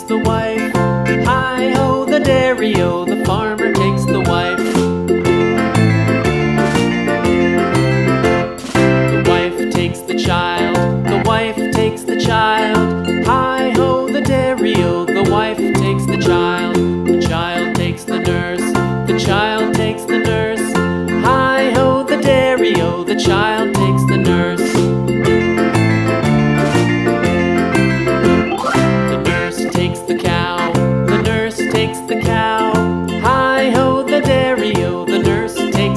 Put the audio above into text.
takes the wife. Hi-ho, the dairy-o, the farmer takes the wife. The wife takes the child, the wife takes the child. Hi-ho, the dairy-o, the wife takes the child. The child takes the nurse, the child takes the nurse. Hi-ho, the dairy-o, the child takes the